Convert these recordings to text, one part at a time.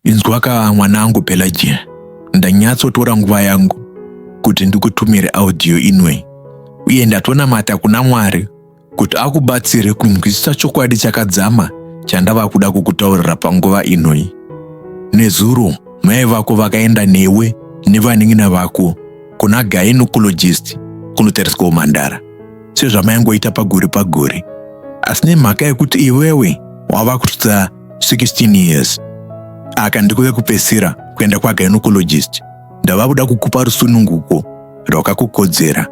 Inzwaka mwanangu Pelagia, ndanyatsotora nguva yangu kuti ndikutumire audio inwe, uye ndatonamata kuna Mwari kuti akubatsire kunzwisisa chokwadi chakadzama chandava kuda kukutaurira panguva inoi. Nezuro mai vako vakaenda newe nevaning'ina vako kuna gynecologist kunotariswa umhandara sezvamaingoita pagore, asi nemhaka yekuti iwewe wava kusvitsa 16 years aka ndikuve kupesira kuenda kwagynecologist, ndava kuda kukupa rusununguko rwakakukodzera,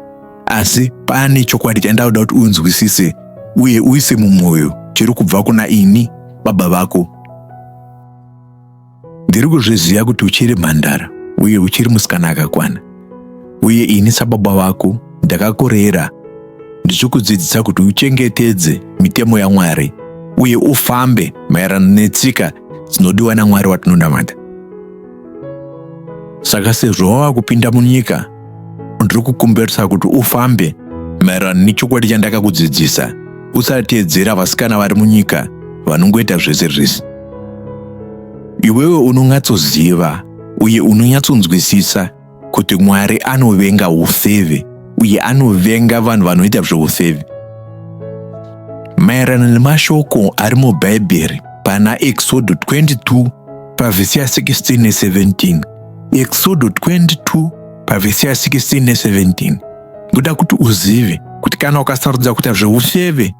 asi pane chokwadi chandakuda kuti unzwisise uye uise mumwoyo chiri kubva kuna ini baba vako. Ndiri kuzviziva kuti uchiri mhandara uye uchiri musikana akakwana, uye ini sababa vako ndakakurera ndichikudzidzisa kuti uchengetedze mitemo yaMwari uye ufambe maererano netsika dzinodiwa naMwari watinonamata. Saka sezvo wava kupinda munyika, ndiri kukumberesa kuti ufambe maererano nechokwadi chandakakudzidzisa, usateedzera vasikana vari munyika vanongoita zvese zvese. Iwewe unonyatsoziva uye unonyatsonzwisisa kuti Mwari anovenga ufeve uye anovenga vanhu vanoita zveufeve. Maererano nemashoko ari mubhaibheri pana Exodus 22 pavhesi ya 16 ne17. Exodus 22 pavhesi ya 16 ne17. Ndoda kuti uzive kuti kana ukasarudza kuita zveufeve,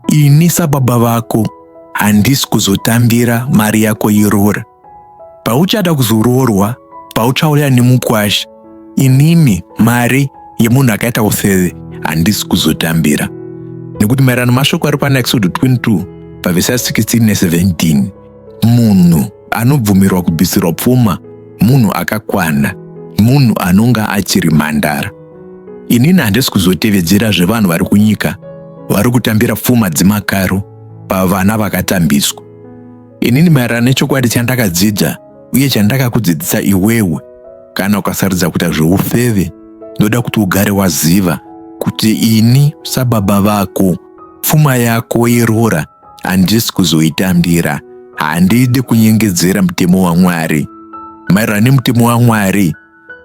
ini sababa vako handisi kuzotambira mari yako yeroora. Pauchada kuzoroorwa, pauchauya nemukwasha, inini mari yemunhu akaita ufeve handisi kuzotambira. Nekuti maererano mashoko ari pana Exodus 22 pavhesi ya 16 ne17, munhu anobvumirwa kubvisirwa pfuma munhu akakwana, munhu anonga achiri mhandara. Inini handisi kuzotevedzera zvevanhu vari kunyika vari kutambira pfuma dzemakaro pavana vakatambiswa. Inini maererano nechokwadi chandakadzidza uye chandakakudzidzisa iwewe, kana ukasarudza kuita zveufeve, ndoda kuti ugare waziva kuti ini sababa vako pfuma yako yeroora handisi kuzoitambira. Handidi kunyengedzera mutemo waMwari. Maererano nemutemo waMwari,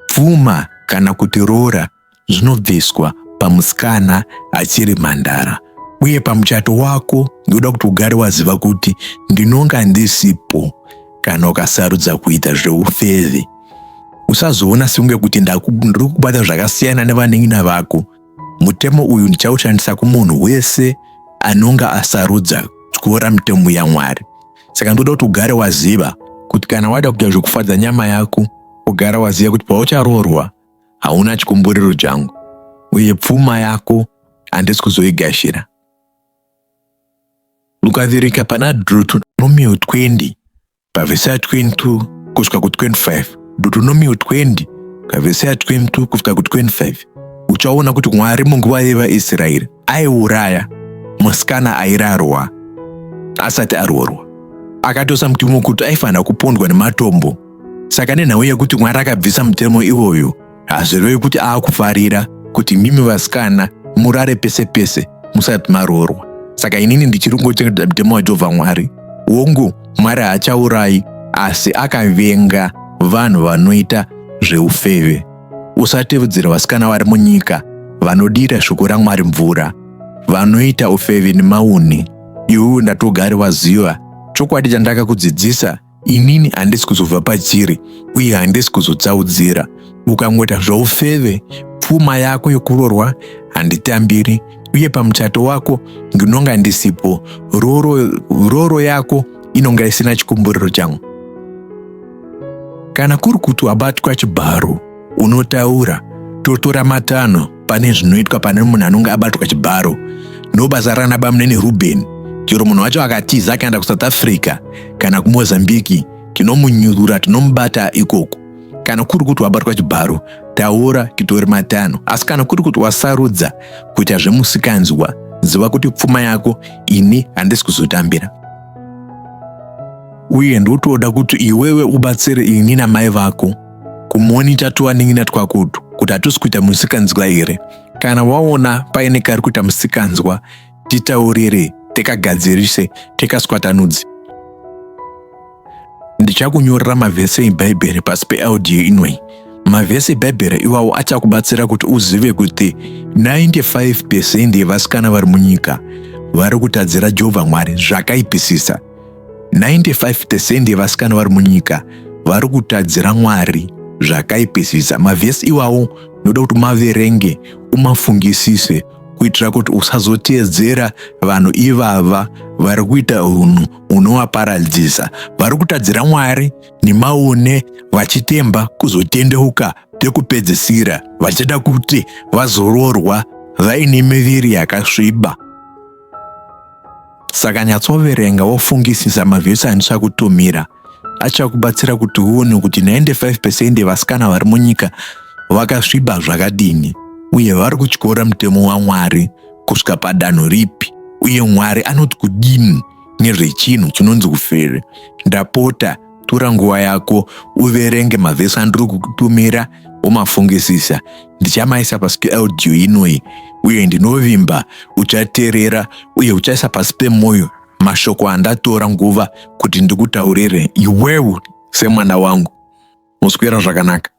pfuma kana kuti roora zvinobviswa pamusikana achiri mhandara. Uye pamuchato wako ndoda kuti ugare waziva kuti ndinonga ndisipo kana ukasarudza kuita zveufeve. Usazoona sekunge kuti ndiri kubata zvakasiyana nevaning'ina vako. Mutemo uyu ndichaushandisa kumunhu wese anonga asarudza kuora mitemo yaMwari. Saka ndoda kuti ugare waziva kuti kana wada kuita zvokufadza nyama yako, ugare waziva kuti paucharoorwa hauna chikumburiro changu, uye pfuma yako handisi kuzoigashira. Ukavereka pana Deuteronomy 20 pavhesi ya 22 kusvika ku25, Deuteronomy 20 pavhesi ya 22 kusvika ku25, uchaona kuti Mwari munguva yevaIsraeri aiuraya musikana airarwa asati aroorwa. Akatosa mutemo kuti aifanira kupondwa nematombo. Saka nenhau yekuti Mwari akabvisa mutemo iwoyo, hazvirevi kuti aakufarira kuti mimi vasikana murare pese pese musati maroorwa. Saka inini ndichiri kungochengetedza mutemo waJehovha Mwari wongu. Mwari haachaurayi, asi akavenga vanhu vanoita zveufeve. Usatevedzera vasikana vari munyika vanodira shoko raMwari mvura, vanoita ufeve nemauni. Iwewe ndatogare waziva chokwadi chandakakudzidzisa. Inini handisi kuzobva pachiri uye handisi kuzotsaudzira. Ukangoita zveufeve, pfuma yako yokuroorwa handitambiri, uye pamuchato wako ndinonga ndisipo. Rooro yako inonga isina chikumburiro changu. Kana kuri kuti wabatwa chibharo, unotaura totora matanho pane zvinoitwa pane munhu anonga abatwa chibharo. Ndobasa ranaBamunene Rubeni. Chero munhu wacho akatiza akaenda kuSouth Africa kana kuMozambique, tinomunyurura, tinomubata ikoko. Kana kuri kuti wabatwa chibharo, taura titori matanho. Asi kana kuri kuti wasarudza kuita zvemusikanzwa, ziva kuti pfuma yako ini handisi kuzotambira. Uye ndotoda kuti iwewe ubatsire ini namai vako kumonita tuwaning'ina twakutu kuti hatusi kuita musikanzwa here. Kana waona paine kari kuita musikanzwa, titaurire, tikagadzirise, tikaswatanudze. ndichakunyorera mavhesi eBhaibheri pasi peaudio inoi. Mavhesi eBhaibheri iwawo achakubatsira kuti uzive kuti 95% yevasikana vari munyika vari kutadzira Jehovha Mwari zvakaipisisa. 95% yevasikana vari munyika vari kutadzira Mwari zvakaipisisa. Mavhesi iwawo noda kuti maverenge umafungisise kuitira kuti usazoteedzera vanhu ivava vari kuita hunhu hunovaparadzisa. Vari kutadzira Mwari nemaone vachitemba kuzotendeuka pekupedzisira, vachida kuti vazororwa vaine miviri yakasviba. Saka nyatsoverenga wofungisisa mavhesi andichakutumira. Achakubatsira kuti uone kuti 95% yevasikana vari munyika vakasviba zvakadini, uye vari kutyora mutemo waMwari kusvika padanho ripi, uye Mwari anoti kudini nezvechinhu chinonzi ufeve. Ndapota tora nguva yako uverenge mavhesi andiri kukutumira womafungisisa. Ndichamaisa pasi peaudio inoi, uye ndinovimba uchateerera uye uchaisa pasi pemwoyo mashoko andatora nguva kuti ndikutaurire iwewe semwana wangu. Muswera zvakanaka.